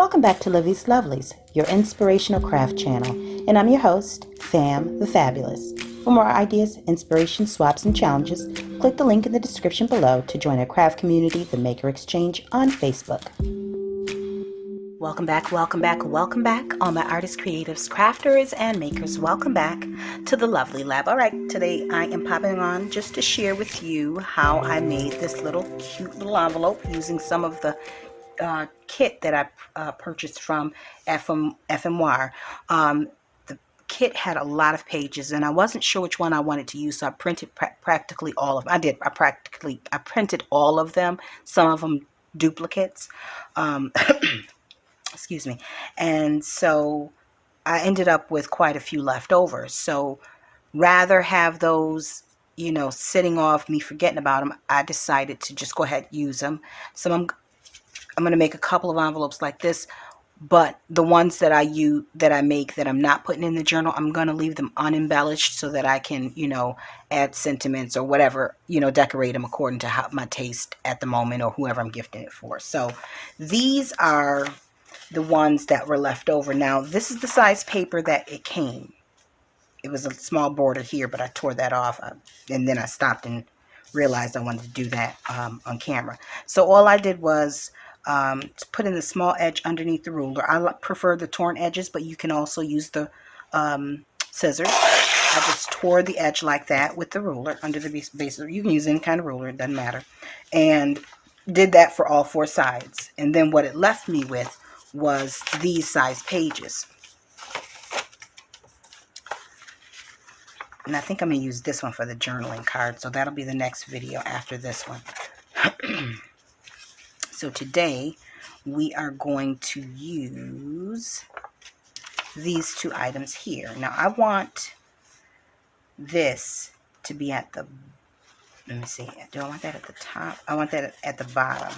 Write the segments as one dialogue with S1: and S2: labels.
S1: Welcome back to Livie'S Lovelies, your inspirational craft channel, and I'm your host, Fam the Fabulous. For more ideas, inspiration, swaps, and challenges, click the link in the description below to join our craft community, the Maker Exchange, on Facebook. Welcome back, welcome back, welcome back, all my artists, creatives, crafters, and makers. Welcome back to the Lovely Lab. All right, today I am popping on just to share with you how I made this little cute little envelope using some of the kit that I purchased from Ephemera. The kit had a lot of pages, and I wasn't sure which one I wanted to use, so I printed practically all of them. I printed all of them. Some of them duplicates. Excuse me. And so I ended up with quite a few leftovers. So rather have those, sitting off, me forgetting about them, I decided to just go ahead and use them. So I'm going to make a couple of envelopes like this, but the ones that I make that I'm not putting in the journal, I'm going to leave them unembellished so that I can, add sentiments or whatever, decorate them according to my taste at the moment or whoever I'm gifting it for. So these are the ones that were left over. Now, this is the size paper that it came. It was a small border here, but I tore that off, and then I stopped and realized I wanted to do that on camera. So all I did was to put in the small edge underneath the ruler. I prefer the torn edges, but you can also use the scissors. I just tore the edge like that with the ruler under the base. You can use any kind of ruler, it doesn't matter. And did that for all four sides. And then what it left me with was these size pages. And I think I'm going to use this one for the journaling card. So that'll be the next video after this one. So today we are going to use these two items here. Now I want this to be at the, let me see, do I want that at the top? I want that at the bottom.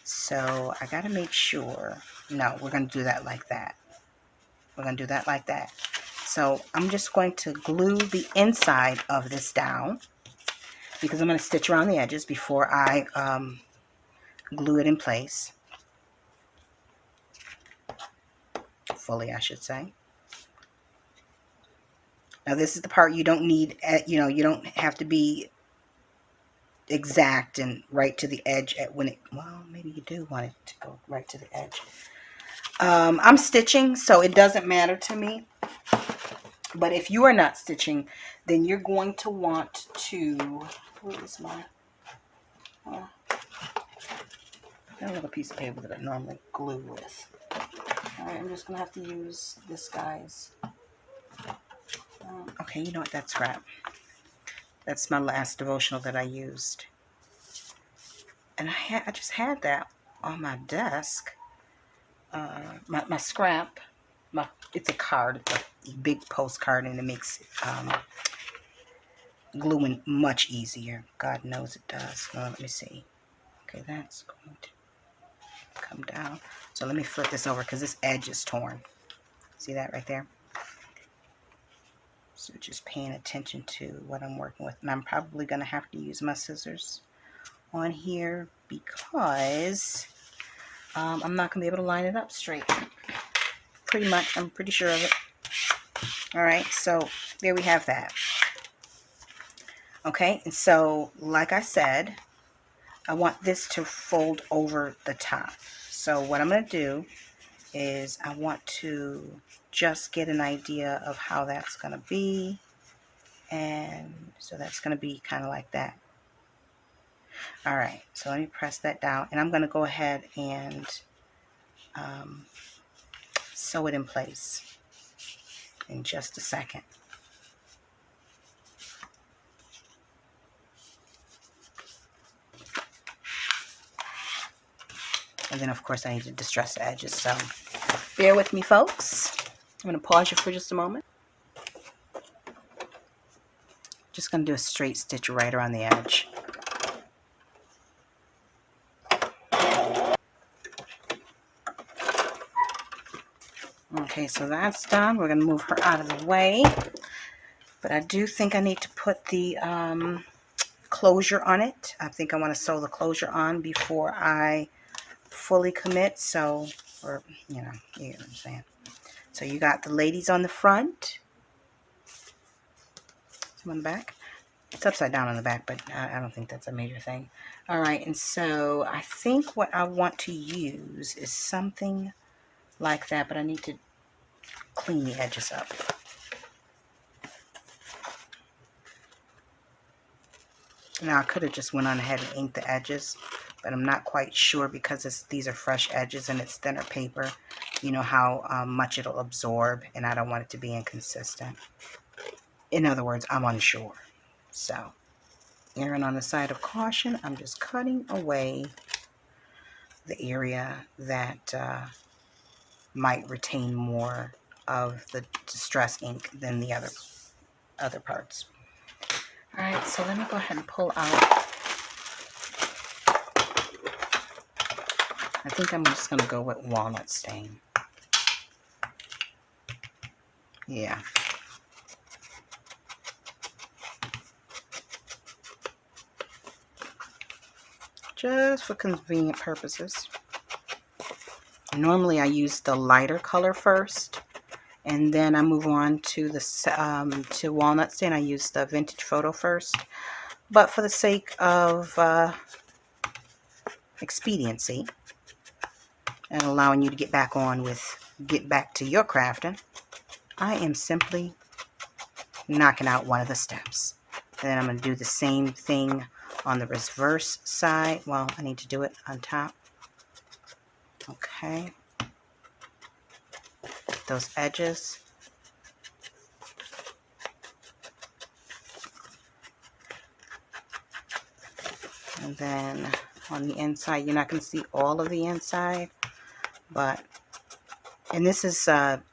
S1: So I got to make sure, no, we're going to do that like that. We're going to do that like that. So I'm just going to glue the inside of this down because I'm going to stitch around the edges before I glue it in place. Fully, I should say. Now this is the part you don't need, you don't have to be exact and right to the edge well, maybe you do want it to go right to the edge. I'm stitching, so it doesn't matter to me. But if you are not stitching, then you're going to want to, where is my, I have a piece of paper that I normally glue with. Alright, I'm just going to have to use this guy's. Okay, you know what, that's scrap. That's my last devotional that I used. And I just had that on my desk. My scrap. It's a card. It's a big postcard, and it makes gluing much easier. God knows it does. Well, let me see. Okay, that's going to come down. So let me flip this over because this edge is torn. See that right there? So just paying attention to what I'm working with. And I'm probably going to have to use my scissors on here because I'm not going to be able to line it up straight. Pretty much, I'm pretty sure of it. Alright, so there we have that. Okay, and so like I said, I want this to fold over the top. So what I'm going to do is I want to just get an idea of how that's going to be. And so that's going to be kind of like that. Alright, so let me press that down. And I'm going to go ahead and sew it in place in just a second. And then, of course, I need to distress the edges. So bear with me, folks. I'm going to pause you for just a moment. Just going to do a straight stitch right around the edge. Okay, so that's done. We're going to move her out of the way. But I do think I need to put the closure on it. I think I want to sew the closure on before I fully commit. So Or, you know what I'm saying. So you got the ladies on the front. Some on the back. It's upside down on the back, but I don't think that's a major thing. All right, and so I think what I want to use is something like that, but I need to clean the edges up. Now, I could have just went on ahead and inked the edges, but I'm not quite sure because these are fresh edges and it's thinner paper. You know how much it'll absorb, and I don't want it to be inconsistent. In other words, I'm unsure. So, erring on the side of caution, I'm just cutting away the area that might retain more of the distress ink than the other parts. All right, so let me go ahead and pull out. I think I'm just going to go with walnut stain. Yeah. Just for convenient purposes. Normally I use the lighter color first, and then I move on to the to walnut stain. I use the vintage photo first, but for the sake of expediency and allowing you to get back to your crafting, I am simply knocking out one of the steps. Then I'm going to do the same thing on the reverse side. Well, I need to do it on top. Okay. Those edges. And then on the inside, you're not going to see all of the inside, but, and this is,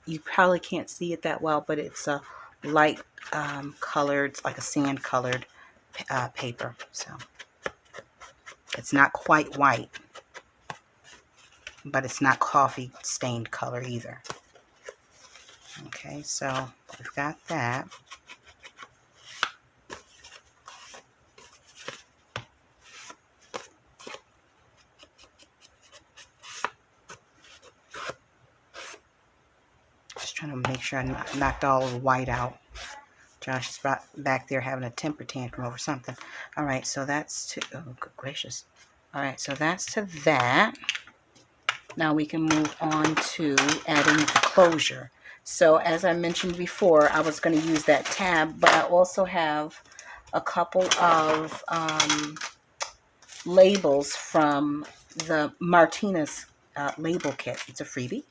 S1: you probably can't see it that well, but it's a light colored, like a sand colored paper. So it's not quite white, but it's not coffee stained color either. Okay, so we've got that. Just trying to make sure I knocked all the white out. Josh is back there having a temper tantrum over something. All right, so that's to, oh, good gracious. All right, so that's to that. Now we can move on to adding the closure. So as I mentioned before, I was going to use that tab, but I also have a couple of labels from the Martinez label kit. It's a freebie.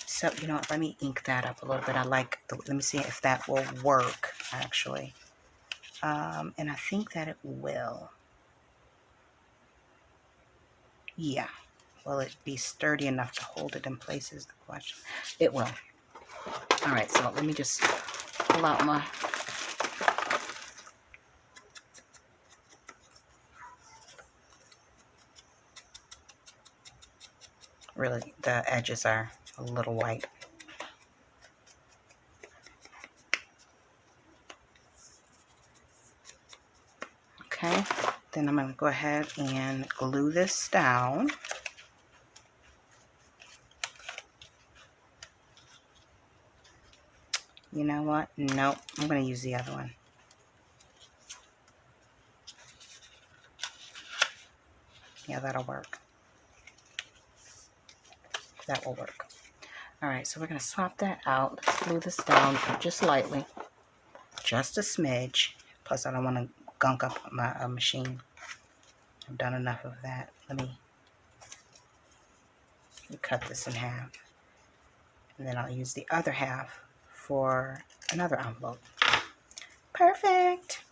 S1: So, you know what, let me ink that up a little bit. Let me see if that will work, actually. And I think that it will. Yeah. Will it be sturdy enough to hold it in place is the question. It will. All right, so let me just pull out my... Really, the edges are a little white. Okay, then I'm going to go ahead and glue this down. You know what? Nope, I'm going to use the other one. Yeah, that'll work. That will work. All right, so we're going to swap that out. Let's glue this down just lightly. Just a smidge. Plus, I don't want to gunk up my machine. I've done enough of that. Let me cut this in half. And then I'll use the other half for another envelope. Perfect.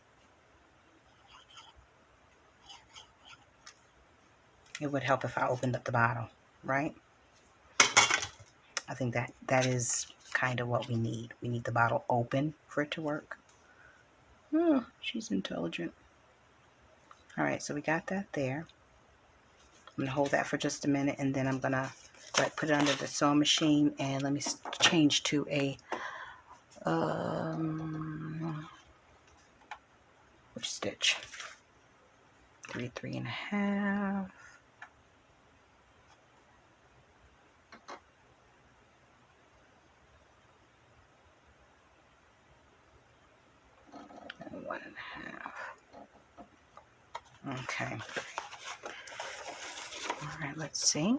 S1: It would help if I opened up the bottle, right? I think that is kind of what we need. We need the bottle open for it to work. Oh, she's intelligent. All right, so we got that there. I'm going to hold that for just a minute, and then I'm going to put it under the sewing machine, and let me change to a, which stitch? 3 3.5. Okay. All right, let's see.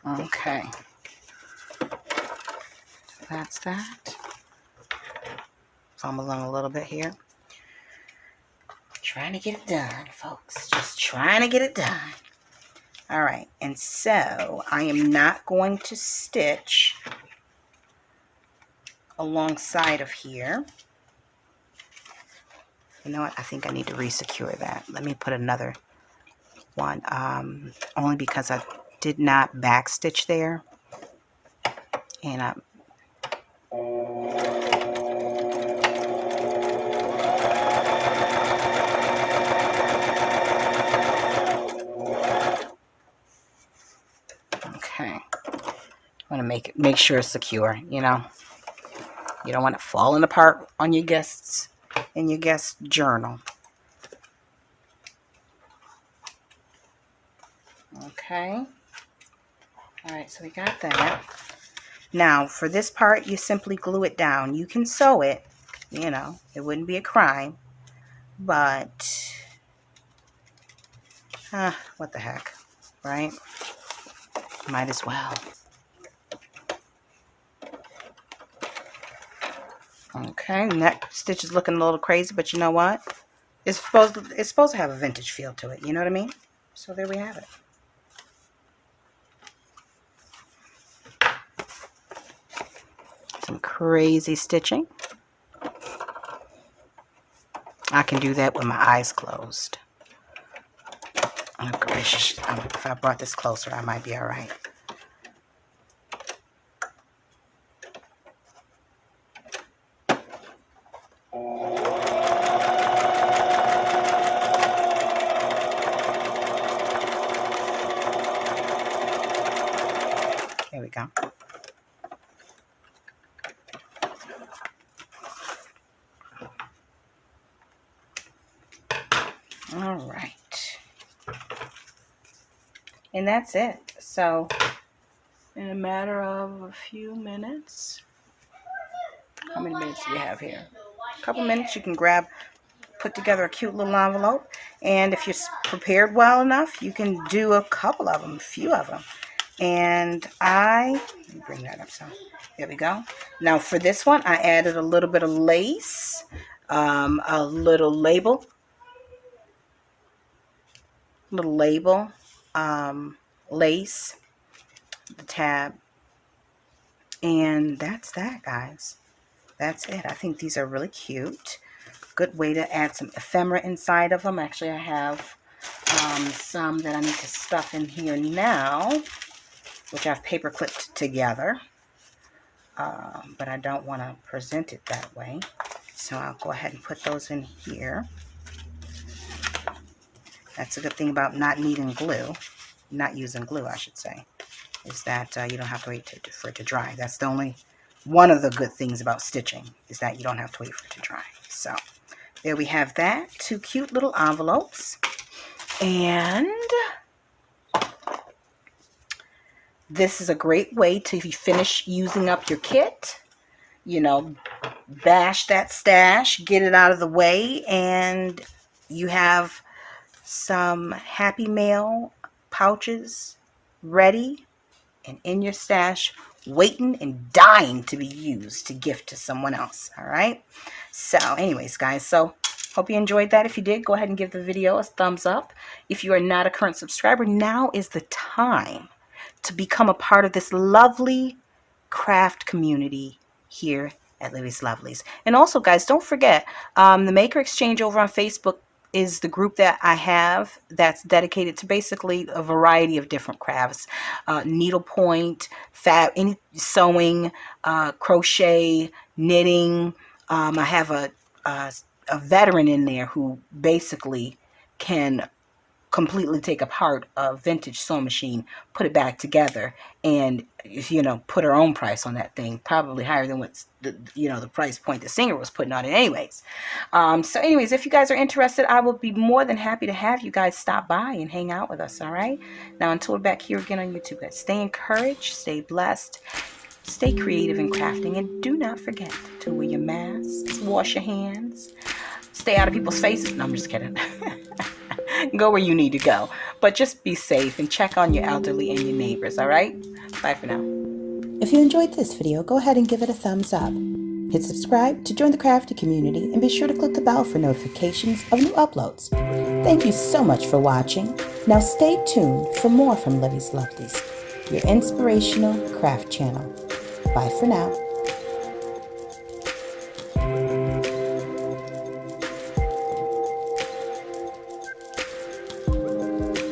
S1: Okay. That's that. Fumbling a little bit here. Trying to get it done, folks. Just trying to get it done. All right. And so I am not going to stitch alongside of here. You know what? I think I need to re-secure that. Let me put another one. Only because I did not backstitch there. And I... Okay. I want to make sure it's secure, you know. You don't want it falling apart on your guests in your guest journal. Okay. All right, so we got that. Now, for this part, you simply glue it down. You can sew it, you know, it wouldn't be a crime, but what the heck, right? Might as well. Okay, neck stitch is looking a little crazy, but you know what? It's supposed to have a vintage feel to it. You know what I mean? So there we have it. Some crazy stitching. I can do that with my eyes closed. Oh gracious! If I brought this closer, I might be all right. There we go. All right. And that's it. So, in a matter of a few minutes, how many minutes do we have here? A couple minutes, you can put together a cute little envelope. And if you're prepared well enough, you can do a couple of them, a few of them. And let me bring that up some. There we go. Now for this one, I added a little bit of lace, a little label, lace, the tab, and that's that, guys. That's it. I think these are really cute. Good way to add some ephemera inside of them. Actually, I have some that I need to stuff in here now, which I've paper clipped together, but I don't want to present it that way. So I'll go ahead and put those in here. That's a good thing about not using glue, I should say, is that you don't have to wait for it to dry. That's the only one of the good things about stitching, is that you don't have to wait for it to dry. So there we have that. 2 cute little envelopes. And this is a great way to, if you finish using up your kit, you know, bash that stash, get it out of the way, and you have some Happy Mail pouches ready and in your stash, waiting and dying to be used to gift to someone else. All right. So anyways, guys, so hope you enjoyed that. If you did, go ahead and give the video a thumbs up. If you are not a current subscriber, now is the time to become a part of this lovely craft community here at Livie'S Lovelies. And also, guys, don't forget, the Maker Exchange over on Facebook is the group that I have that's dedicated to basically a variety of different crafts, needlepoint, any sewing, crochet, knitting. I have a veteran in there who basically can completely take apart a vintage sewing machine, put it back together, and put her own price on that thing, probably higher than what's the price point the singer was putting on it anyways. So anyways, if you guys are interested, I will be more than happy to have you guys stop by and hang out with us. All right, now until we're back here again on YouTube, guys, stay encouraged, stay blessed, stay creative in crafting, and do not forget to wear your masks, wash your hands, stay out of people's faces. No, I'm just kidding. Go where you need to go, but just be safe and check on your elderly and your neighbors. All right, bye for now.
S2: If you enjoyed this video, go ahead and give it a thumbs up. Hit subscribe to join the crafty community, and be sure to click the bell for notifications of new uploads. Thank you so much for watching. Now stay tuned for more from Livie's Lovelies, your inspirational craft channel. Bye for now.